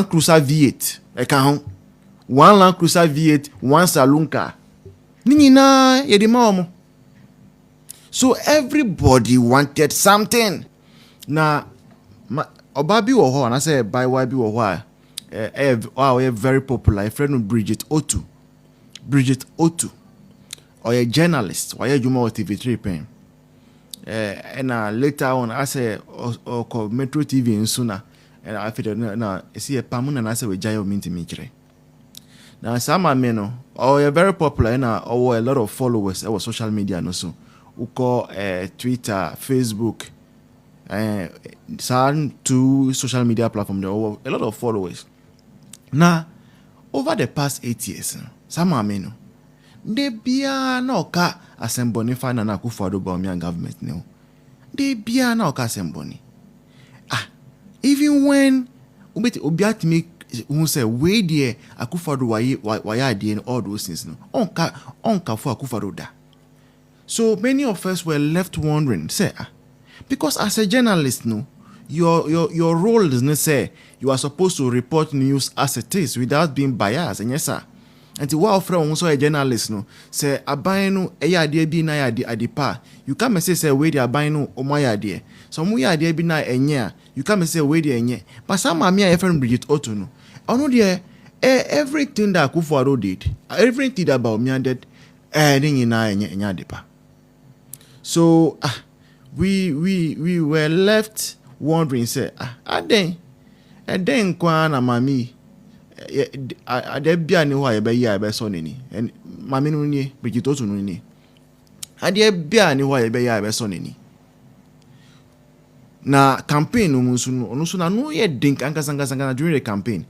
Landcruiser V8. Eka one Landcruiser V8, one saloon car. Nina yedima. So everybody wanted something. Now, Obabi wo and I say by YB wo very popular. A friend of Bridget Otoo. Bridget Otoo. Or a journalist. Or a Juma TV3 pen. And later on, I say or Metro TV in Suna. And I feel now see a pamun and I say we jayo minti michre. Now some men or a very popular and or a lot of followers or social media no so. We call Twitter, Facebook, some two social media platforms. There are a lot of followers. Now, over the past 8 years, some men they be no ka assembly fana na Akufo-Addo Bawumia government no. They be no ka assembly. Even when obiatimi who say we there Akufo-Addo why there all those things no. Onka for Akufo-Addo da. So many of us were left wondering, say, because as a journalist, no, your role is not say you are supposed to report news as it is without being biased, and yes, sir. And to what friend also a journalist, no, say abino a idea be na adipa. You come and say we the abino o my idea. Some we idea be na enya. You come and say we the enya. But some are me friend Bridget Otoo no. I know there everything that Akufo-Addo did, everything about me did, enya adipa. So we were left wondering, say, then kwa na mami ade bia ni ho ayebe ya ebe so nini and mami no ni Bridget Otoo no ni ade bia ni ho ayebe ya ebe so nini na campaign no musu no no ye dink ankasanga during the campaign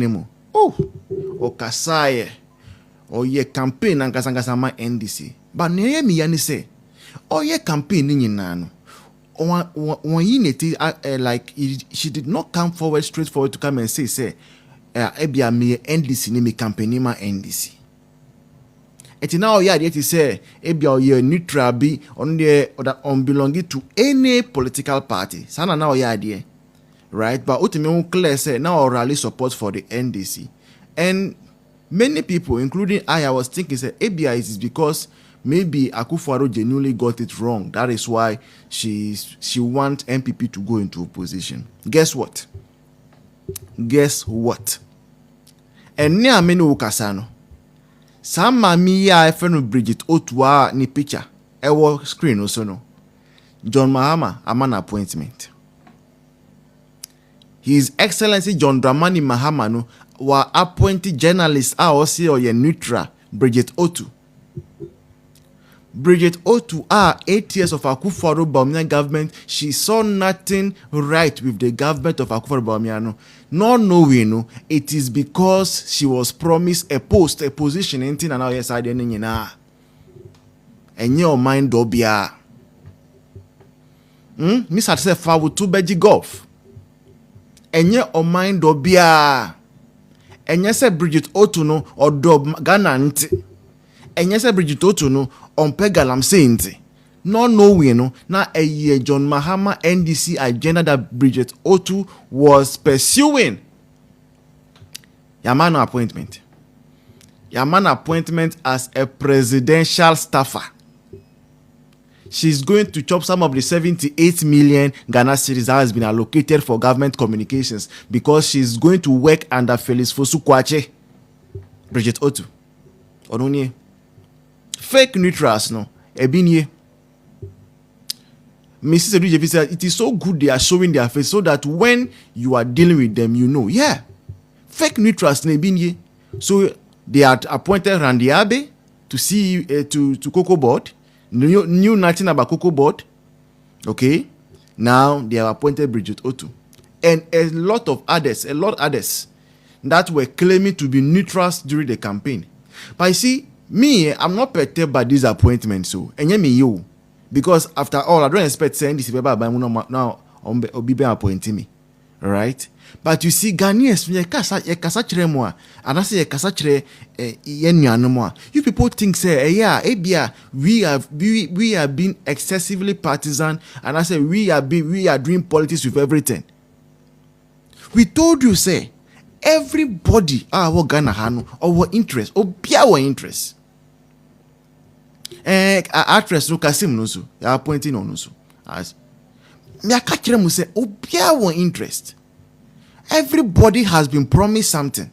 mo o kasaye o ye campaign ankasanga ma NDC but ne mi ya ni say oh yeah, campaign in no. Like she did not come forward straightforward to come and say ebia me NDC ni me campaign ma NDC. It now yeah to say ebia you neutral be on the or unbelonging to any political party. Sana now yeah there. Right? But ultimately clear say now rally support for the NDC. And many people, including I was thinking say ebia is because maybe Akufo-Addo genuinely got it wrong. That is why she wants MPP to go into opposition. Guess what? And near many ukasano. Some mami ya friend Bridget Otoo ni picture. Ewo screen also no. John Mahama aman appointment. His Excellency John Dramani Mahama no were appointed journalists also or neutral Bridget Otoo. Bridget Otoo 8 years of Akufo-Addo Bawumia government, she saw nothing right with the government of Akufo-Addo Bawumia. No, not knowing no, it is because she was promised a position in and now yes I didn't and your mind dobia. Miss had said for two beji golf. And your mind dobia. And yes Bridget Otoo no or dob Ghana. And yes Bridget Otoo no on Pegalam Saint. No knowing no na a year John Mahama NDC agenda that Bridget Otoo was pursuing. Yamano appointment as a presidential staffer. She's going to chop some of the 78 million Ghana cedis that has been allocated for government communications because she's going to work under Felix Fosu-Kwakye. Bridget Otoo. Ononye. Fake neutrals no. Ebinye. Mrs. Ewuradi said it is so good they are showing their face so that when you are dealing with them, you know. Yeah. Fake neutrals no ebinye. So they are appointed Randy Abe to see to Cocoa Board. Knew nothing about Cocoa Board. Okay. Now they have appointed Bridget Otoo. And a lot others that were claiming to be neutrals during the campaign. But you see, me, I'm not perturbed by this appointment, so and me you. Because after all, I don't expect saying this paper by now be appointing me. Right? But you see, Ghanaians, you people think say, we are being excessively partisan, and I say we are doing politics with everything. We told you say, everybody what Ghana hano or what interest or be our interest. Actress no Kasim no so ya appointing on no so as me akakire mu say obi our interest. Everybody has been promised something.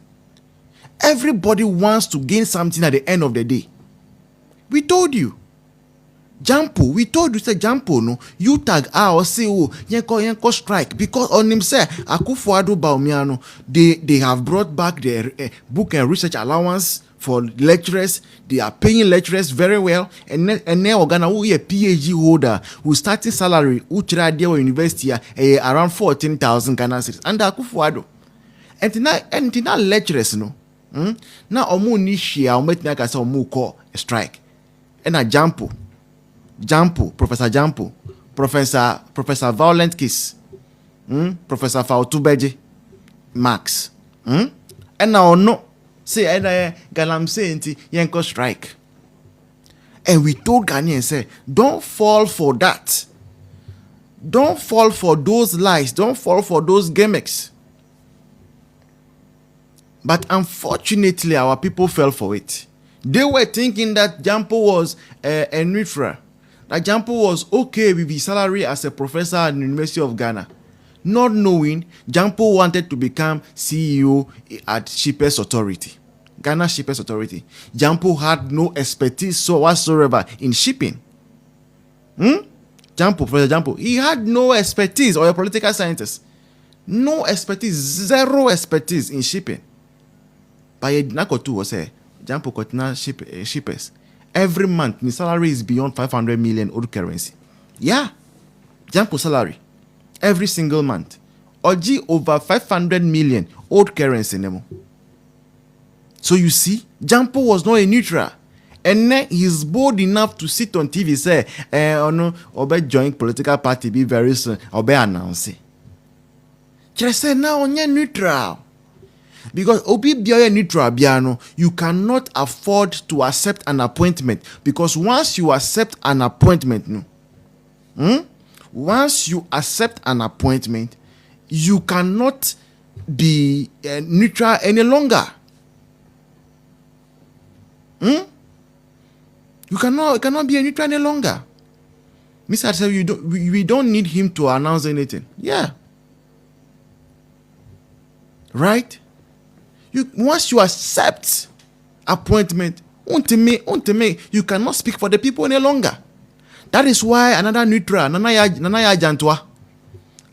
Everybody wants to gain something at the end of the day. We told you. Jampo, we told you say Jampo no, you tag or say yenko strike because on him say Akufo-Addo Bawumia they have brought back their book and research allowance for lecturers. They are paying lecturers very well, and now Ghana who a PhD holder who starting salary who tried their university around 14,000 Ghana cedis under Akufo-Addo. And now lecturers no. Now omu ni share omu tina kasa omu call a strike. And a Jampo, Professor Jampo, Professor Violent Kiss, Professor Fautubeji, Max, and now no. Say, Galam say, Yanko strike. And we told Ghanaians, say, don't fall for that. Don't fall for those lies. Don't fall for those gimmicks. But unfortunately, our people fell for it. They were thinking that Jampo was a neutral. That Jampo was okay with his salary as a professor at the University of Ghana. Not knowing Jampo wanted to become CEO at Shippers Authority. Ghana Shippers Authority. Jampo had no expertise whatsoever in shipping. Professor Jampo, he had no expertise, or a political scientist. No expertise, zero expertise in shipping. But Nakotu was a Jampo Kotina shippers. Every month, his salary is beyond 500 million old currency. Yeah, Jampo salary. Every single month. Oji over 500 million old currency nemo. So you see, Jampo was not a neutral. And then he's bold enough to sit on TV say, Obe join political party be very soon. Obe announce it. Just say now on neutral. Because Obi Biya neutral Biano, you cannot afford to accept an appointment. Because once you accept an appointment, once you accept an appointment, you cannot be neutral any longer. You cannot be a neutral any longer. Mr. Said, we don't need him to announce anything. Yeah. Right? Once you accept appointment, you cannot speak for the people any longer. That is why another neutral, Nanaya Jantwa,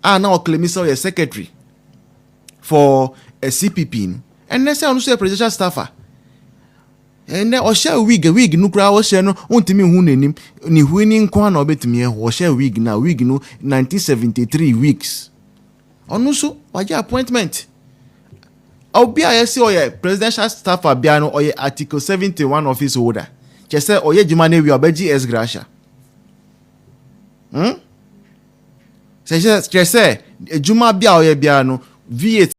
now claiming so a secretary for a CPP. And they say also a presidential staffer. And then share wig nukra o share no untimi hu nanim ni huini nkwa na obetimi e share wig no 1973 weeks. Onu so waje appointment. Obi ayesi oye presidential staffer bia no oye article 71 office holder. Che say oye juma na wi obeji S gracia. Che say juma bia oye bia no V8